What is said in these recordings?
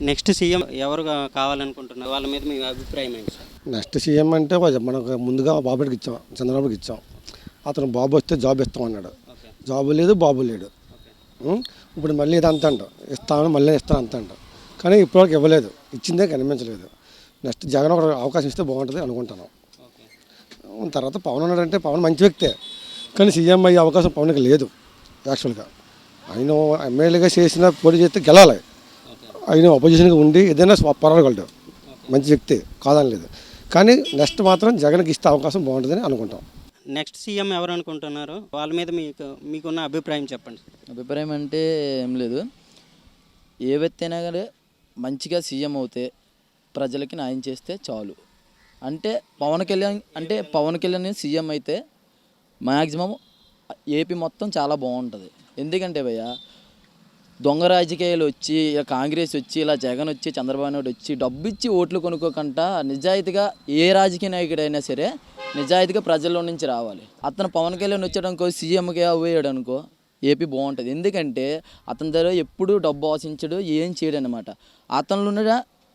Next CM ఎవరు కావాలనుకుంటున్నారు? వాళ్ళ మీద మీ అభిప్రాయం ఏంటి సార్? నెక్స్ట్ సీఎం అంటే మనకు ముందుగా బాబుకి ఇచ్చాం, చంద్రబాబుకి ఇచ్చాం. అతను బాబు వస్తే జాబ్ ఇస్తాం అన్నాడు. జాబు లేదు, బాబు లేడు. ఇప్పుడు మళ్ళీ ఇది అంత అంట ఇస్తాను, మళ్ళీ ఇస్తాను అంత అంట. కానీ ఇప్పటివరకు ఇవ్వలేదు, ఇచ్చిందే కనిపించలేదు. నెక్స్ట్ జగన్ ఒక అవకాశం ఇస్తే బాగుంటుంది అనుకుంటాను. తర్వాత పవన్ ఉన్నాడంటే పవన్ మంచి వ్యక్తే, కానీ సీఎం అయ్యే అవకాశం పవన్కి లేదు. యాక్చువల్గా ఆయన ఎమ్మెల్యేగా చేసిన పోటీ చేస్తే గెలాలి. ఆయన అపోజిషన్గా ఉండి ఏదైనా పోరాడగలడు, మంచి వ్యక్తి కాదని లేదు. కానీ నెక్స్ట్ మాత్రం జగన్కి ఇస్తే అవకాశం బాగుంటుందని అనుకుంటాం. నెక్స్ట్ సీఎం ఎవరు అనుకుంటున్నారు? వాళ్ళ మీద మీకున్న అభిప్రాయం చెప్పండి. అభిప్రాయం అంటే ఏం లేదు, ఏ వ్యక్తి అయినా కానీ మంచిగా సీఎం అవుతే ప్రజలకి న్యాయం చేస్తే చాలు. అంటే పవన్ కళ్యాణ్ సీఎం అయితే మ్యాక్సిమం ఏపీ మొత్తం చాలా బాగుంటుంది. ఎందుకంటే భయ్య దొంగ రాజకీయాలు వచ్చి ఇలా కాంగ్రెస్ వచ్చి ఇలా జగన్ వచ్చి చంద్రబాబు నాయుడు వచ్చి డబ్బు ఇచ్చి ఓట్లు కొనుక్కోకుండా నిజాయితీగా ఏ రాజకీయ నాయకుడైనా సరే నిజాయితీగా ప్రజల్లో నుంచి రావాలి. అతను పవన్ కళ్యాణ్ వచ్చాడనుకో, సీఎంగా అవ్వేయడు అనుకో, ఏపీ బాగుంటుంది. ఎందుకంటే అతని దగ్గర ఎప్పుడూ డబ్బు ఆశించడు, ఏం చేయడు అనమాట.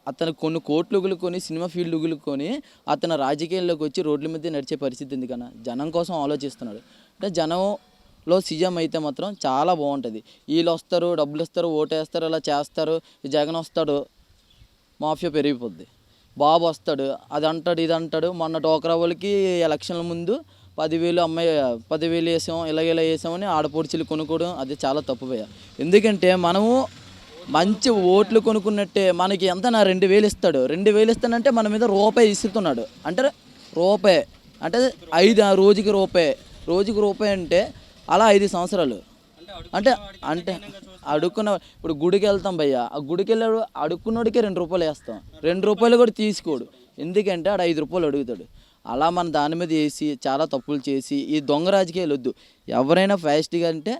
అతను కొన్ని కోట్లు ఉగులుకొని సినిమా ఫీల్డ్ ఉగులుకొని అతను రాజకీయాల్లోకి వచ్చి రోడ్ల మీద నడిచే పరిస్థితి ఎందుకన్నా జనం కోసం ఆలోచిస్తున్నాడు. అంటే జనంలో సీఎం అయితే మాత్రం చాలా బాగుంటుంది. వీళ్ళు వస్తారు, డబ్బులు ఇస్తారు, ఓటేస్తారు, ఇలా చేస్తారు. జగన్ వస్తాడు, మాఫియా పెరిగిపోద్ది. బాబు వస్తాడు, అది అంటాడు, ఇది అంటాడు. మొన్న డోక్రా వాళ్ళకి ఎలక్షన్ల ముందు 10,000 వేసాం, ఇలా వేసామని ఆడపొడిచిలు కొనుక్కోవడం అది చాలా తప్పుపోయా. ఎందుకంటే మనము మంచి ఓట్లు కొనుక్కున్నట్టే మనకి ఎంత 2,000 ఇస్తాడు. 2,000 ఇస్తానంటే మన మీద రూపాయి ఇస్తున్నాడు. అంటే రూపాయి అంటే రోజుకి రూపాయి అంటే అలా 5 సంవత్సరాలు. అంటే అడుక్కున్న ఇప్పుడు గుడికి వెళ్తాం భయ్య, ఆ గుడికి వెళ్ళాడు అడుక్కున్నోడికే 2 రూపాయలు వేస్తాం, 2 రూపాయలు కూడా తీసుకోడు. ఎందుకంటే ఆడు 5 రూపాయలు అడుగుతాడు. అలా మన దాని మీద వేసి చాలా తప్పులు చేసి ఈ దొంగ రాజకీయాలు వద్దు. ఎవరైనా ఫాస్ట్గా అంటే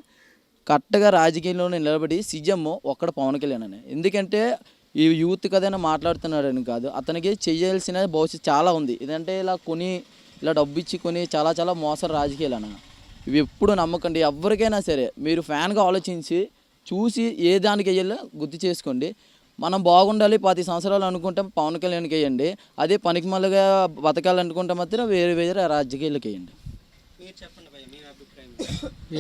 కరెక్ట్గా రాజకీయంలో నిలబడి సీఎం ఒక్కడ పవన్ కళ్యాణ్ అని. ఎందుకంటే ఈ యూత్ కదైనా మాట్లాడుతున్నాడని కాదు, అతనికి చేయాల్సిన భవిష్యత్తు చాలా ఉంది. ఇదంటే ఇలా డబ్బు ఇచ్చి కొని చాలా చాలా మోసం రాజకీయాలు అన్న. ఇవి ఎప్పుడు నమ్మకండి. ఎవరికైనా సరే మీరు ఫ్యాన్గా ఆలోచించి చూసి ఏ దానికి వేయాలో గుర్తు చేసుకోండి. మనం బాగుండాలి 10 సంవత్సరాలు అనుకుంటే పవన్ కళ్యాణ్కి వేయండి. అదే పనికి మళ్ళీగా బతకాలనుకుంటే మాత్రం వేరే రాజకీయాలకు వేయండి.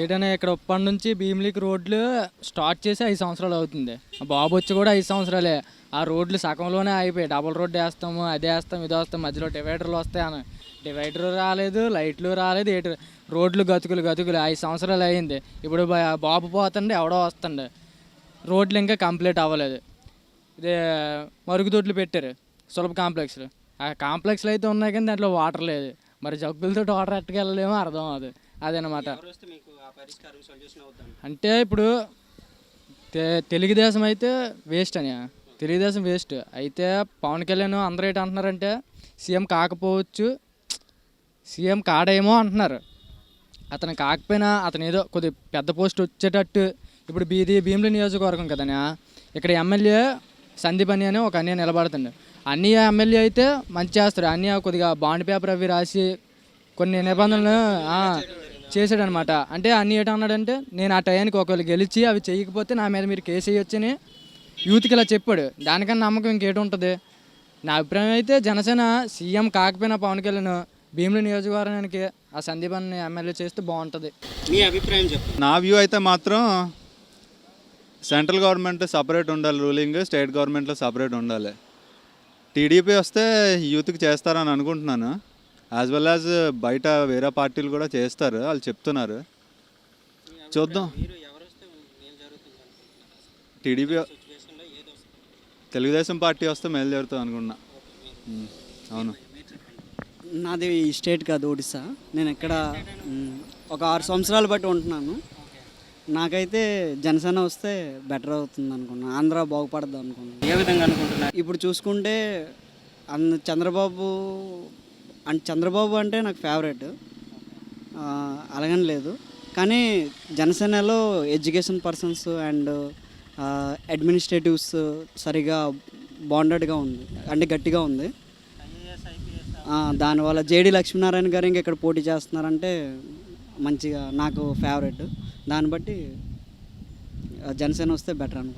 ఏదైనా ఇక్కడ ఉప్పటి నుంచి భీమిలికి రోడ్లు స్టార్ట్ చేసి 5 సంవత్సరాలు అవుతుంది. బాబు వచ్చి కూడా 5 సంవత్సరాలే. ఆ రోడ్లు సగంలోనే అయిపోయాయి. డబుల్ రోడ్డు వేస్తాము, అదే వేస్తాం, ఇది వేస్తాం, మధ్యలో డివైడర్లు వస్తాయని డివైడర్ రాలేదు, లైట్లు రాలేదు, రోడ్లు గతుకులు 5 సంవత్సరాలు అయ్యింది. ఇప్పుడు బాబు పోతండి, ఎవడో వస్తుంది, రోడ్లు ఇంకా కంప్లీట్ అవ్వలేదు. ఇదే మరుగుదొడ్లు పెట్టారు సులభ కాంప్లెక్స్లు. ఆ కాంప్లెక్స్లు అయితే ఉన్నాయి కానీ దాంట్లో వాటర్ లేదు. మరి జగ్గులతో వాటర్ ఎట్టుకెళ్ళలేమో అర్థం అవుతుంది. అదనమాట. అంటే ఇప్పుడు తెలుగుదేశం అయితే వేస్ట్ అని, తెలుగుదేశం వేస్ట్ అయితే పవన్ కళ్యాణ్ అందరూ ఏంటి అంటున్నారంటే సీఎం కాకపోవచ్చు, సీఎం కాడేమో అంటున్నారు. అతను కాకపోయినా అతను ఏదో కొద్ది పెద్ద పోస్ట్ వచ్చేటట్టు. ఇప్పుడు భీమిలి నియోజకవర్గం కదనా, ఇక్కడ ఎమ్మెల్యే సందీప్ అని ఒక అన్నయ్య నిలబడుతుండే. అన్నయ్య ఎమ్మెల్యే అయితే మంచి చేస్తాడు. అన్నయ్య కొద్దిగా బాండ్ పేపర్ అవి రాసి కొన్ని నిబంధనలు చేశాడనమాట. అంటే అన్నయ్య ఏంటన్నాడంటే నేను ఆ టయానికి ఒకవేళ గెలిచి అవి చేయకపోతే నా మీద మీరు కేసు వేయొచ్చని యూత్కి ఇలా చెప్పాడు. దానికన్నా నమ్మకం ఇంకేటి ఉంటుంది. నా అభిప్రాయం అయితే జనసేన సీఎం కాకపోయినా పవన్ కళ్యాణ్ భీమిలి నియోజకవర్గానికి ఆ సందీప్ అని ఎమ్మెల్యే చేస్తే బాగుంటుంది. మీ అభిప్రాయం చెప్పండి. నా వ్యూ అయితే మాత్రం సెంట్రల్ గవర్నమెంట్ సపరేట్ ఉండాలి, రూలింగ్ స్టేట్ గవర్నమెంట్లో సపరేట్ ఉండాలి. టీడీపీ వస్తే యూత్కి చేస్తారని అనుకుంటున్నాను. యాజ్ వెల్ యాజ్ బయట వేరే పార్టీలు కూడా చేస్తారు, వాళ్ళు చెప్తున్నారు. చూద్దాం. టీడీపీ తెలుగుదేశం పార్టీ వస్తే మేలు జరుగుతుంది అనుకున్నా. అవును. నాది స్టేట్ కాదు, ఒడిస్సా. నేను ఇక్కడ ఒక 6 సంవత్సరాలు బట్టి ఉంటున్నాను. నాకైతే జనసేన వస్తే బెటర్ అవుతుంది అనుకున్నాను. ఆంధ్ర బాగుపడద్దు అనుకున్నాను. ఏ విధంగా అనుకుంటున్నారు? ఇప్పుడు చూసుకుంటే చంద్రబాబు అంటే నాకు ఫేవరెట్, అలాగని లేదు. కానీ జనసేనలో ఎడ్యుకేషన్ పర్సన్స్ అండ్ అడ్మినిస్ట్రేటివ్స్ సరిగా బాండెడ్గా ఉంది, అంటే గట్టిగా ఉంది. దానివల్ల జేడి లక్ష్మీనారాయణ గారు ఇంకా ఇక్కడ పోటీ చేస్తున్నారంటే మంచిగా నాకు ఫేవరెట్. దాన్ని బట్టి జనసేన వస్తే బెటర్ అనుకుంటున్నాను.